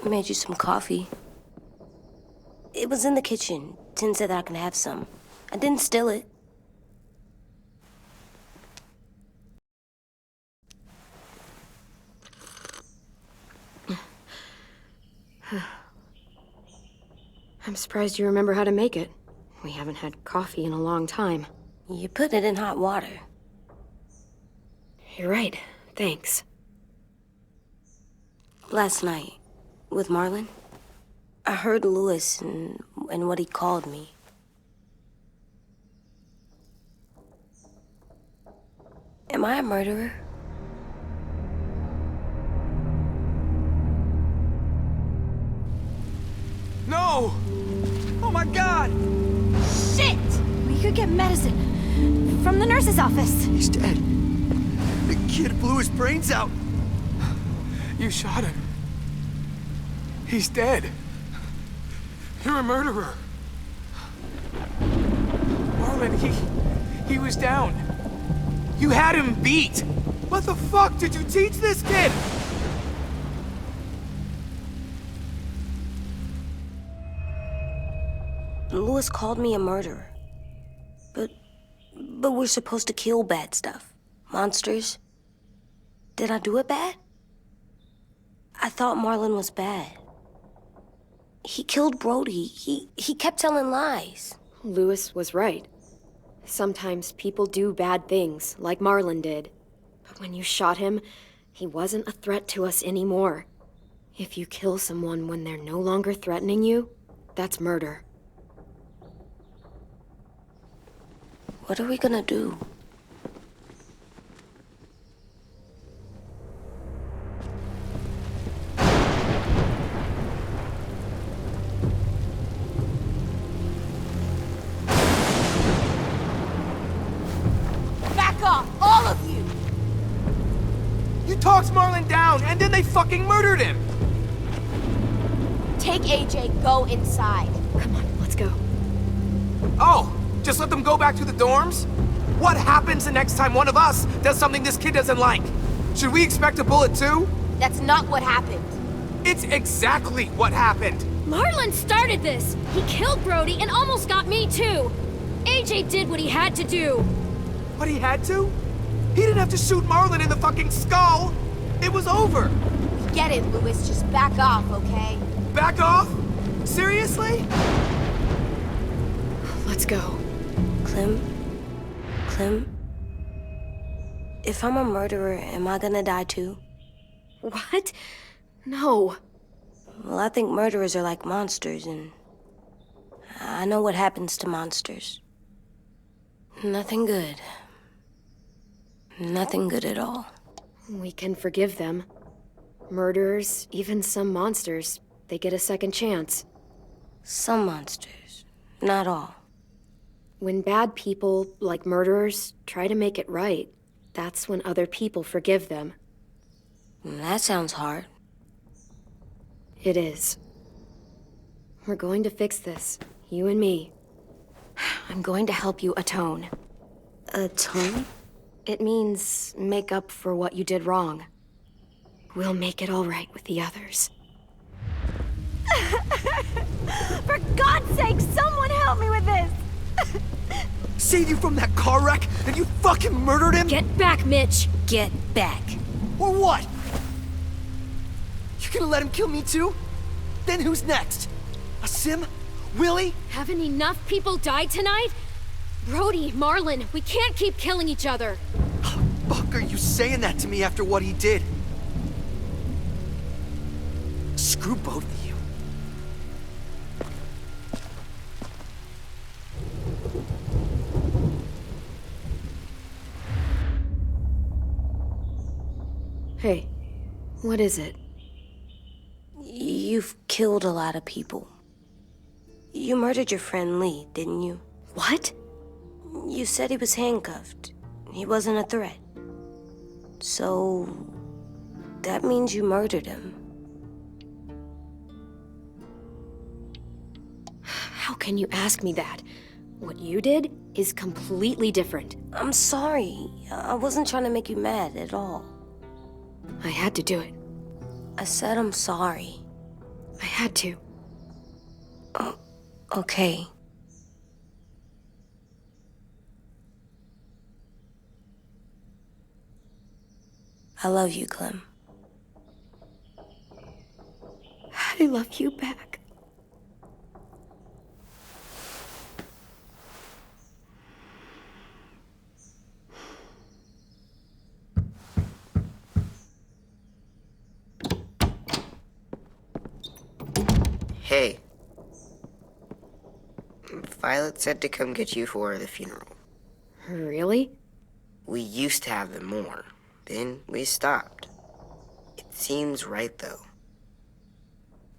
I made you some coffee. It was in the kitchen. Tin said that I can have some. I didn't steal it. I'm surprised you remember how to make it. We haven't had coffee in a long time. You put it in hot water. You're right. Thanks. Last night, with Marlon, I heard Lewis and what he called me. Am I a murderer? No! Oh my God! Shit! We could get medicine from the nurse's office. He's dead. The kid blew his brains out. You shot him. He's dead. You're a murderer. Marlon, he was down. You had him beat. What the fuck did you teach this kid? Lewis called me a murderer. But we're supposed to kill bad stuff. Monsters. Did I do it bad? I thought Marlon was bad. He killed Brody. He kept telling lies. Lewis was right. Sometimes people do bad things, like Marlon did. But when you shot him, he wasn't a threat to us anymore. If you kill someone when they're no longer threatening you, that's murder. What are we gonna do? Back off, all of you! You talked Marlon down, and then they fucking murdered him! Take AJ, go inside. Come on, let's go. Oh, just let them go back to the dorms? What happens the next time one of us does something this kid doesn't like? Should we expect a bullet too? That's not what happened. It's exactly what happened! Marlon started this! He killed Brody and almost got me too! AJ did what he had to do! What he had to? He didn't have to shoot Marlon in the fucking skull! It was over! We get it, Lewis. Just back off, okay? Back off? Seriously? Let's go. Clem? If I'm a murderer, am I gonna die too? What? No. Well, I think murderers are like monsters, and I know what happens to monsters. Nothing good. Nothing good at all. We can forgive them. Murderers, even some monsters, they get a second chance. Some monsters, not all. When bad people, like murderers, try to make it right, that's when other people forgive them. That sounds hard. It is. We're going to fix this, you and me. I'm going to help you atone. Atone? It means make up for what you did wrong. We'll make it all right with the others. For God's sake, someone help me with this! Saved you from that car wreck, and you fucking murdered him? Get back, Mitch! Get back. Or what? You gonna let him kill me too? Then who's next? A Sim? Willie? Haven't enough people died tonight? Brody, Marlon, we can't keep killing each other. Fuck are you saying that to me after what he did? Screw both of you. Hey, what is it? You've killed a lot of people. You murdered your friend Lee, didn't you? What? You said he was handcuffed. He wasn't a threat. So, that means you murdered him. How can you ask me that? What you did is completely different. I'm sorry. I wasn't trying to make you mad at all. I had to do it. I said I'm sorry. I had to. Oh, okay. I love you, Clem. I love you back. Hey. Violet said to come get you for the funeral. Really? We used to have them more. Then we stopped. It seems right, though.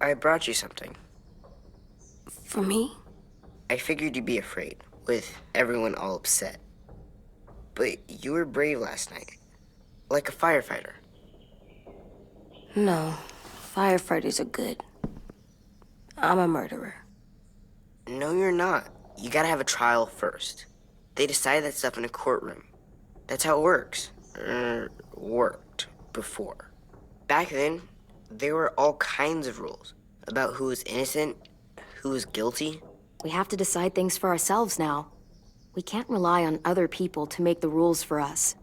I brought you something. For me? I figured you'd be afraid, with everyone all upset. But you were brave last night. Like a firefighter. No. Firefighters are good. I'm a murderer. No, you're not. You gotta have a trial first. They decide that stuff in a courtroom. That's how it works. Worked before. Back then, there were all kinds of rules about who was innocent, who was guilty. We have to decide things for ourselves now. We can't rely on other people to make the rules for us.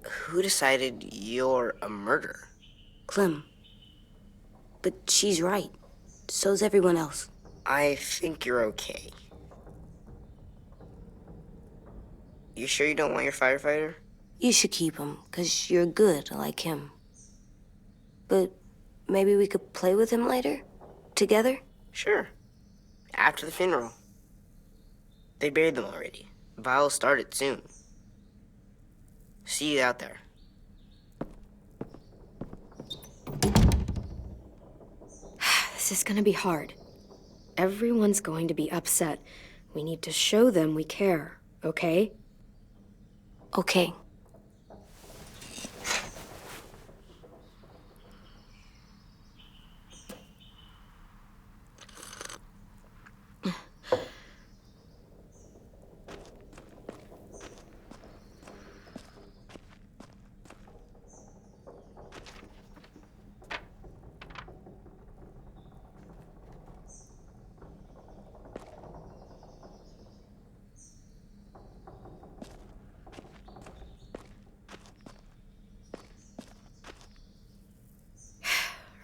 Who decided you're a murderer? Clem. But she's right. So's everyone else. I think you're okay. You sure you don't want your firefighter? You should keep him, 'cause you're good like him. But maybe we could play with him later? Together? Sure. After the funeral. They buried them already. Vile'll start it soon. See you out there. This is gonna be hard. Everyone's going to be upset. We need to show them we care, okay? Okay.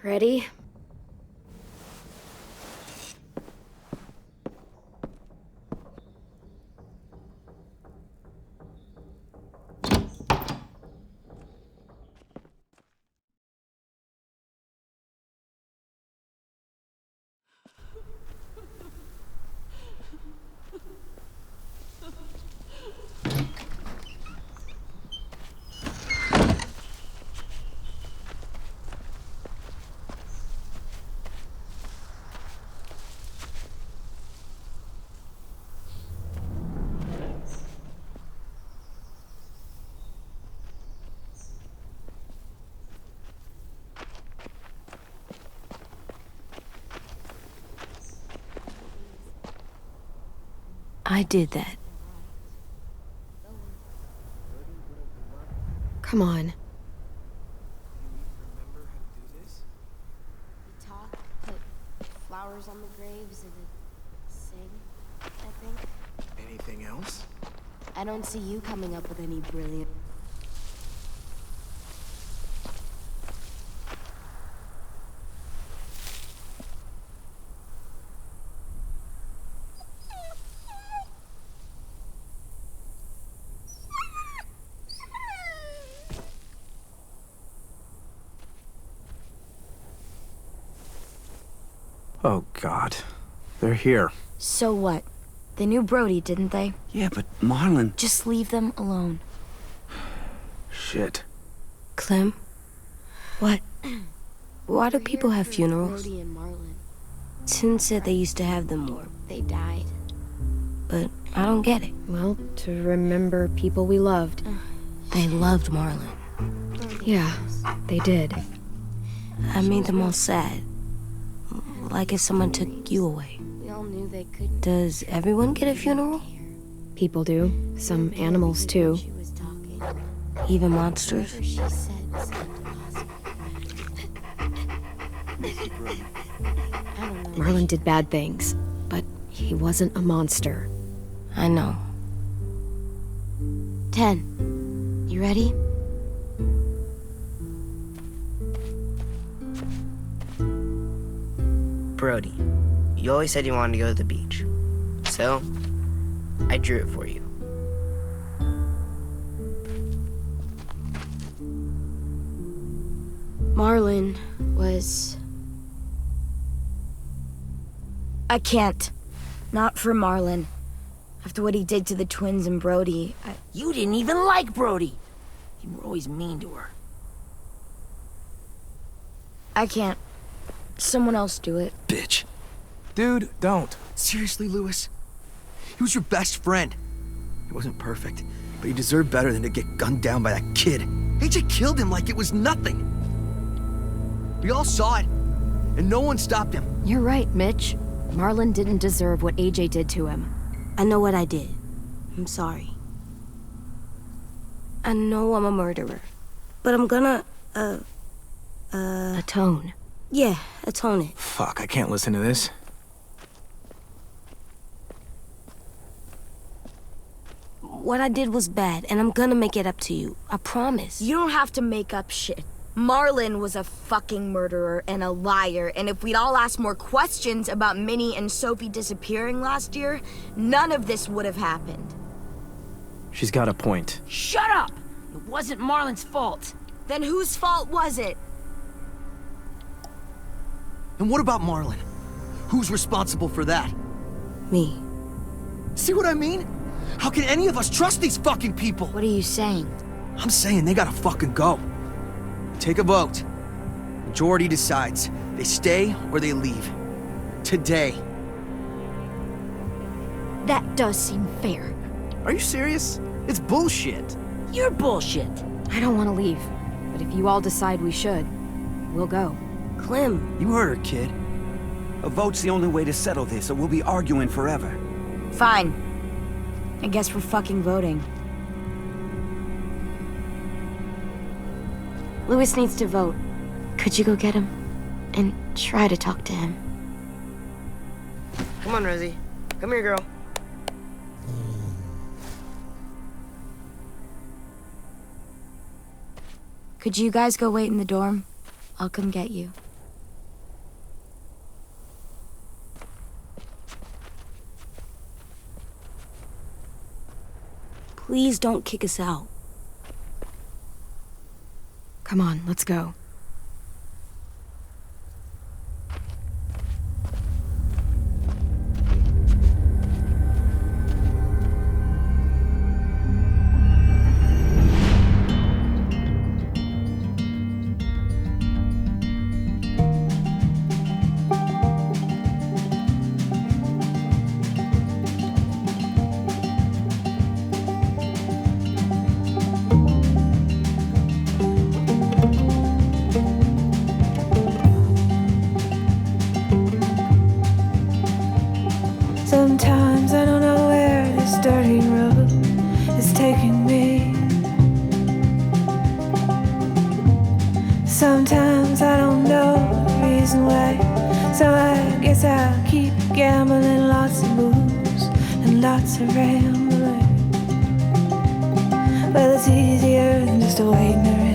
Ready? I did that. Come on. Remember how to do this? We talk, put flowers on the graves, and then sing, I think. Anything else? I don't see you coming up with any brilliant... Oh, God. They're here. So what? They knew Brody, didn't they? Yeah, but Marlon... Just leave them alone. Shit. Clem? What? Why do people have funerals? Brody and Marlon. Tin said they used to have them more, They died. but I don't get it. Well, to remember people we loved. They loved Marlon. Yeah, they did. I made them all sad. Like if someone took you away. We all knew they couldn't. Does everyone get a funeral? People do. Some animals, too. She was talking. Even monsters? Whatever she said seemed possible. Marlon did bad things, but he wasn't a monster. I know. 10. You ready? Brody, you always said you wanted to go to the beach. So, I drew it for you. Marlon was... I can't. Not for Marlon. After what he did to the twins and Brody, You didn't even like Brody. You were always mean to her. I can't. Someone else do it. Bitch. Dude, don't. Seriously, Lewis? He was your best friend. He wasn't perfect, but he deserved better than to get gunned down by that kid. AJ killed him like it was nothing. We all saw it, and no one stopped him. You're right, Mitch. Marlon didn't deserve what AJ did to him. I know what I did. I'm sorry. I know I'm a murderer. But I'm gonna, Atone. yeah, atone it. Fuck, I can't listen to this. What I did was bad, and I'm gonna make it up to you. I promise. You don't have to make up shit. Marlon was a fucking murderer and a liar, and if we'd all asked more questions about Minnie and Sophie disappearing last year, none of this would have happened. She's got a point. Shut up! It wasn't Marlon's fault. Then whose fault was it? And what about Marlon? Who's responsible for that? Me. See what I mean? How can any of us trust these fucking people? What are you saying? I'm saying they gotta fucking go. Take a vote. Majority decides. They stay or they leave. Today. That does seem fair. Are you serious? It's bullshit. You're bullshit. I don't want to leave, but if you all decide we should, we'll go. Clem. You heard her, kid. A vote's the only way to settle this, or we'll be arguing forever. Fine. I guess we're fucking voting. Lewis needs to vote. Could you go get him? And try to talk to him. Come on, Rosie. Come here, girl. Could you guys go wait in the dorm? I'll come get you. Please don't kick us out. Come on, let's go. Sometimes I don't know where this dirty road is taking me. Sometimes I don't know the reason why, so I guess I'll keep gambling, lots of moves and lots of rambling. Well, it's easier than just waiting around.